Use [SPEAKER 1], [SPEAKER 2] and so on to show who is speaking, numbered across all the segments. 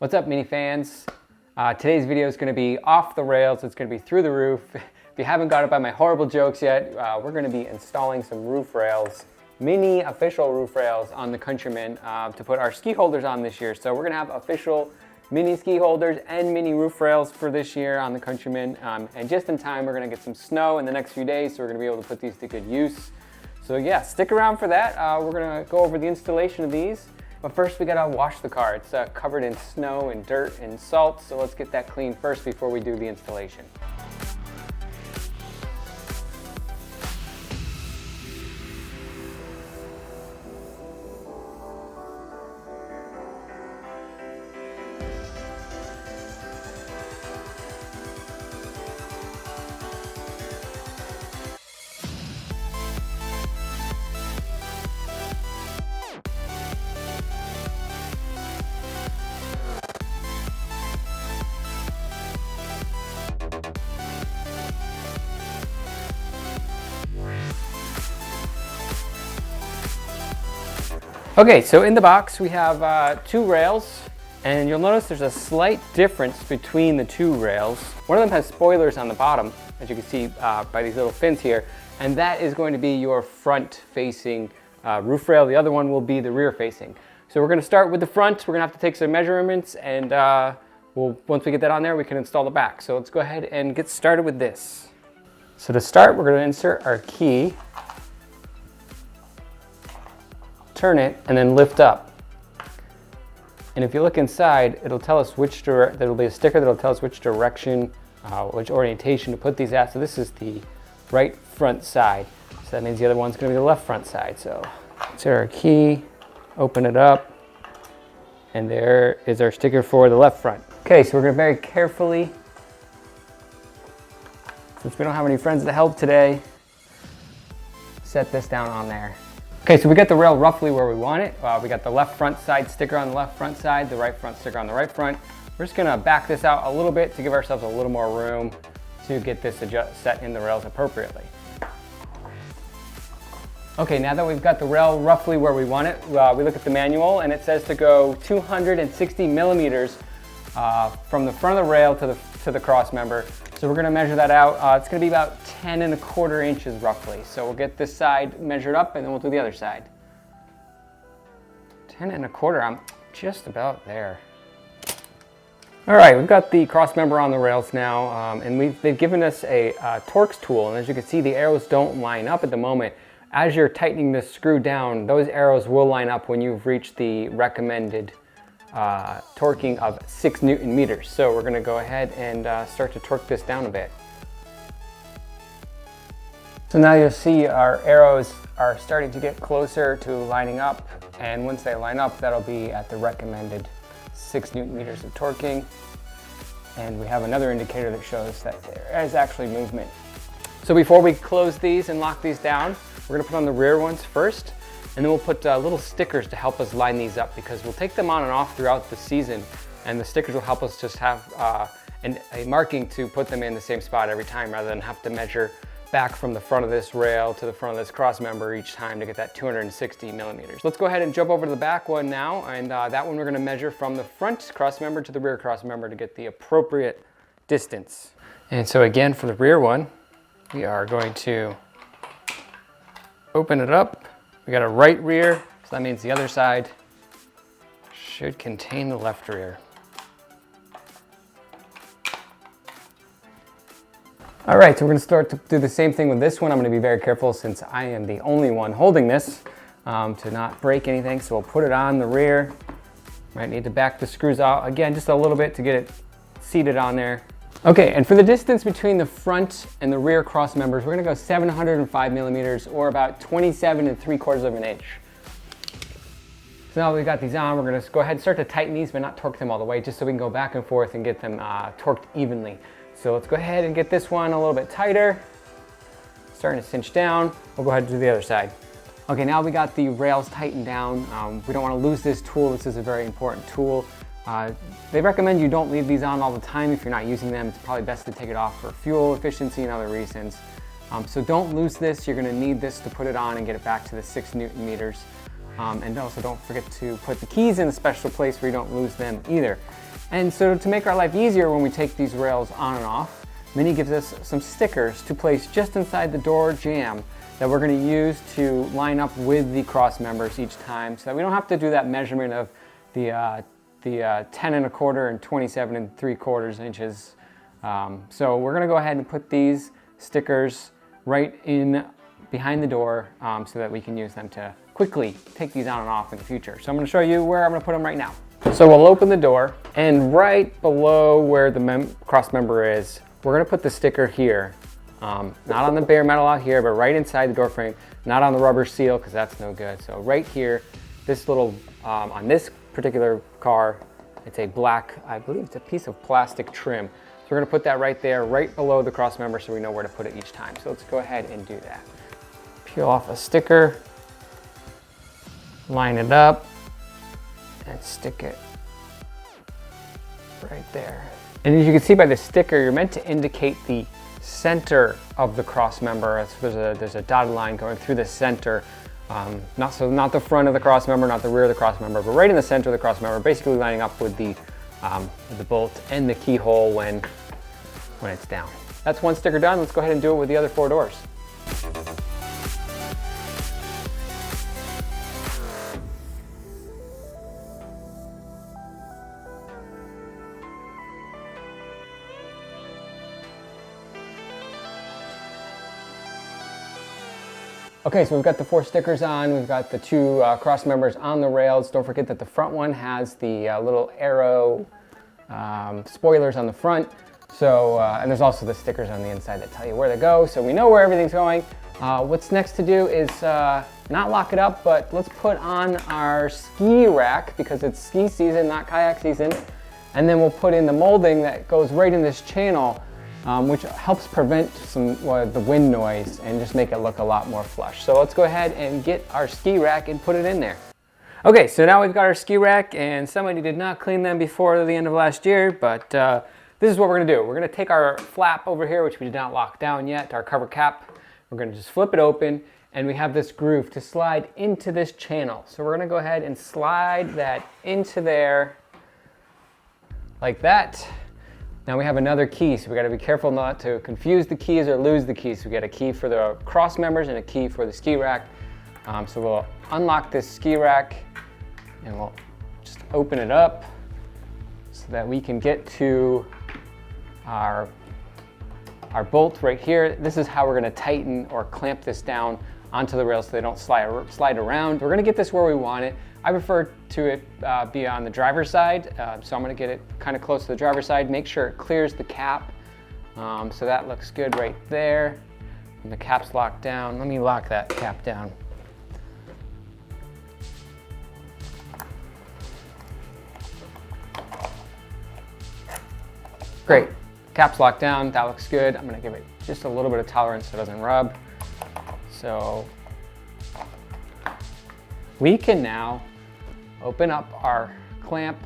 [SPEAKER 1] What's up, mini fans? Today's video is going to be off the rails. It's going to be through the roof. If you haven't got it by my horrible jokes yet, we're going to be installing some roof rails, mini official roof rails on the Countryman to put our ski holders on this year. So we're going to have official mini ski holders and mini roof rails for this year on the Countryman. And just in time, we're going to get some snow in the next few days, so we're going to be able to put these to good use. So yeah, stick around for that. We're going to go over the installation of these. But first we gotta wash the car. It's covered in snow and dirt and salt, so let's get that clean first before we do the installation. Okay, so in the box we have two rails, and you'll notice there's a slight difference between the two rails. One of them has spoilers on the bottom, as you can see by these little fins here, and that is going to be your front-facing roof rail. The other one will be the rear-facing. So we're going to start with the front. We're going to have to take some measurements, and once we get that on there, we can install the back. So let's go ahead and get started with this. So to start, we're going to insert our key, turn it, and then lift up. And if you look inside, it'll tell us there'll be a sticker that'll tell us which direction, which orientation to put these at. So this is the right front side. So that means the other one's gonna be the left front side. So insert our key, open it up, and there is our sticker for the left front. Okay, so we're gonna very carefully, since we don't have any friends to help today, set this down on there. Okay, so we got the rail roughly where we want it. We got the left front side sticker on the left front side, the right front sticker on the right front. We're just gonna back this out a little bit to give ourselves a little more room to get this set in the rails appropriately. Okay, now that we've got the rail roughly where we want it, we look at the manual and it says to go 260 millimeters from the front of the rail to the cross member. So we're gonna measure that out. It's gonna be about 10¼ inches roughly. So we'll get this side measured up and then we'll do the other side. 10¼ I'm just about there. All right, we've got the cross member on the rails now, and they've given us a Torx tool, and as you can see, the arrows don't line up at the moment. As you're tightening this screw down, those arrows will line up when you've reached the recommended torquing of 6 Newton meters. So we're going to go ahead and start to torque this down a bit. So now you'll see our arrows are starting to get closer to lining up, and once they line up, that'll be at the recommended 6 Newton meters of torquing. And we have another indicator that shows that there is actually movement. So before we close these and lock these down, we're going to put on the rear ones first. And then we'll put little stickers to help us line these up, because we'll take them on and off throughout the season, and the stickers will help us just have a marking to put them in the same spot every time, rather than have to measure back from the front of this rail to the front of this cross member each time to get that 260 millimeters. Let's go ahead and jump over to the back one now, and that one we're going to measure from the front cross member to the rear cross member to get the appropriate distance. And so again, for the rear one, we are going to open it up. We got a right rear, so that means the other side should contain the left rear. All right, so we're gonna start to do the same thing with this one. I'm gonna be very careful since I am the only one holding this to not break anything. So we'll put it on the rear. Might need to back the screws out again, just a little bit to get it seated on there. Okay, and for the distance between the front and the rear cross members, we're gonna go 705 millimeters, or about 27¾ of an inch. So now that we've got these on, we're gonna go ahead and start to tighten these, but not torque them all the way, just so we can go back and forth and get them torqued evenly. So let's go ahead and get this one a little bit tighter. Starting to cinch down. We'll go ahead and do the other side. Okay, now we got the rails tightened down. We don't wanna lose this tool. This is a very important tool. They recommend you don't leave these on all the time if you're not using them. It's probably best to take it off for fuel efficiency and other reasons. So don't lose this. You're going to need this to put it on and get it back to the 6 Newton meters. And also don't forget to put the keys in a special place where you don't lose them either. And so to make our life easier when we take these rails on and off, Minnie gives us some stickers to place just inside the door jamb that we're going to use to line up with the cross members each time, so that we don't have to do that measurement of the 10 1/4 and 27 3/4 inches. So we're going to go ahead and put these stickers right in behind the door so that we can use them to quickly take these on and off in the future. So I'm going to show you where I'm going to put them right now. So we'll open the door, and right below where the cross member is, we're going to put the sticker here. Not on the bare metal out here, but right inside the door frame, not on the rubber seal because that's no good. So right here, this little, on this particular car, it's a black, I believe it's a piece of plastic trim. So we're going to put that right there, right below the cross member, so we know where to put it each time. So let's go ahead and do that. Peel off a sticker, line it up, and stick it right there. And as you can see by the sticker, you're meant to indicate the center of the cross member. There's a dotted line going through the center. Not the front of the cross member, not the rear of the cross member, but right in the center of the cross member, basically lining up with the bolt and the keyhole when it's down. That's one sticker done. Let's go ahead and do it with the other 4 doors. Okay, so we've got the 4 stickers on, we've got the 2 cross members on the rails. Don't forget that the front one has the little arrow spoilers on the front. So, and there's also the stickers on the inside that tell you where to go, so we know where everything's going. What's next to do is not lock it up, but let's put on our ski rack because it's ski season, not kayak season. And then we'll put in the molding that goes right in this channel, which helps prevent the wind noise and just make it look a lot more flush. So let's go ahead and get our ski rack and put it in there. Okay, so now we've got our ski rack, and somebody did not clean them before the end of last year, but this is what we're gonna do. We're gonna take our flap over here, which we did not lock down yet, our cover cap. We're gonna just flip it open, and we have this groove to slide into this channel. So we're gonna go ahead and slide that into there like that. Now we have another key, so we gotta be careful not to confuse the keys or lose the keys. So we got a key for the cross members and a key for the ski rack. So we'll unlock this ski rack and we'll just open it up so that we can get to our bolt right here. This is how we're gonna tighten or clamp this down onto the rails so they don't slide around. We're gonna get this where we want it. I prefer to it be on the driver's side, so I'm gonna get it kind of close to the driver's side, make sure it clears the cap. So that looks good right there. And the cap's locked down. Let me lock that cap down. Great, cap's locked down, that looks good. I'm gonna give it just a little bit of tolerance so it doesn't rub. So we can now open up our clamp,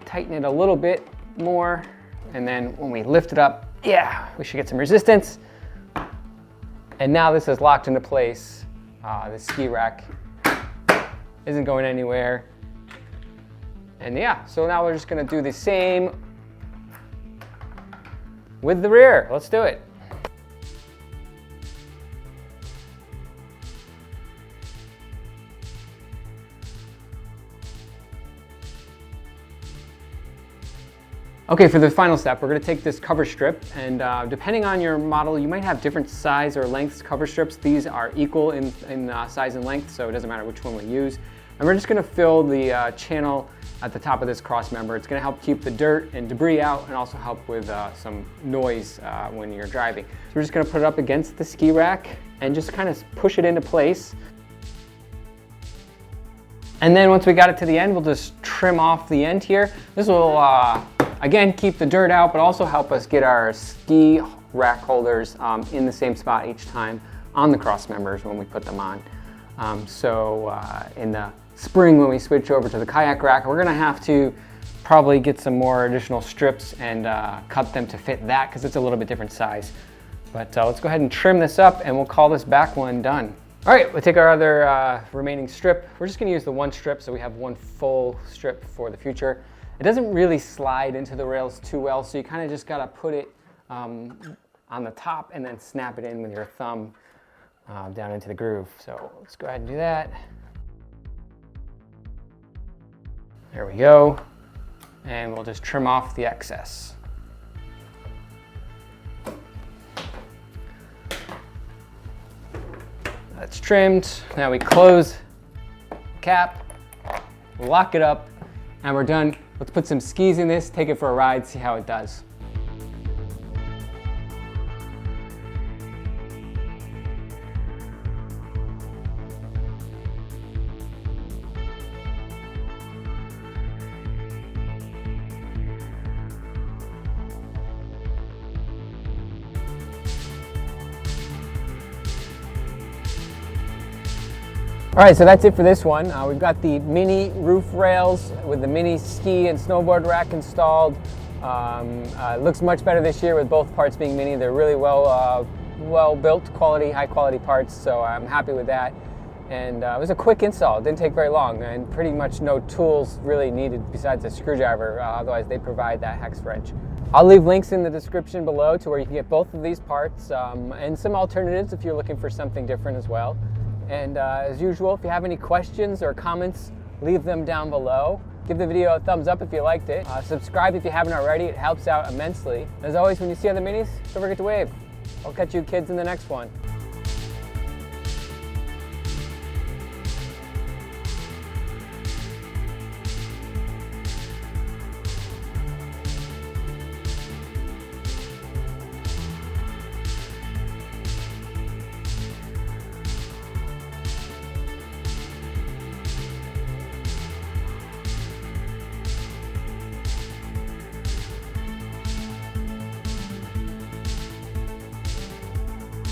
[SPEAKER 1] tighten it a little bit more, and then when we lift it up, yeah, we should get some resistance. And now this is locked into place. The ski rack isn't going anywhere. And yeah, so now we're just gonna do the same with the rear. Let's do it. Okay, for the final step, we're gonna take this cover strip, and depending on your model, you might have different size or lengths cover strips. These are equal in size and length, so it doesn't matter which one we use. And we're just gonna fill the channel at the top of this cross member. It's gonna help keep the dirt and debris out and also help with some noise when you're driving. So we're just gonna put it up against the ski rack and just kind of push it into place. And then once we got it to the end, we'll just trim off the end here. This will, again, keep the dirt out, but also help us get our ski rack holders in the same spot each time on the cross members when we put them on. In the spring, when we switch over to the kayak rack, we're gonna have to probably get some more additional strips and cut them to fit that because it's a little bit different size. But let's go ahead and trim this up and we'll call this back one done. All right, we'll take our other remaining strip. We're just gonna use the one strip so we have one full strip for the future. It doesn't really slide into the rails too well, so you kind of just got to put it on the top and then snap it in with your thumb down into the groove. So let's go ahead and do that. There we go. And we'll just trim off the excess. That's trimmed. Now we close the cap, lock it up, and we're done. Let's put some skis in this, take it for a ride, see how it does. All right, so that's it for this one. We've got the mini roof rails with the mini ski and snowboard rack installed. Looks much better this year with both parts being mini. They're really well built, high quality parts, so I'm happy with that. And it was a quick install. It didn't take very long, and pretty much no tools really needed besides a screwdriver. Otherwise, they provide that hex wrench. I'll leave links in the description below to where you can get both of these parts and some alternatives if you're looking for something different as well. And as usual, if you have any questions or comments, leave them down below. Give the video a thumbs up if you liked it. Subscribe if you haven't already. It helps out immensely. As always, when you see other minis, don't forget to wave. I'll catch you kids in the next one.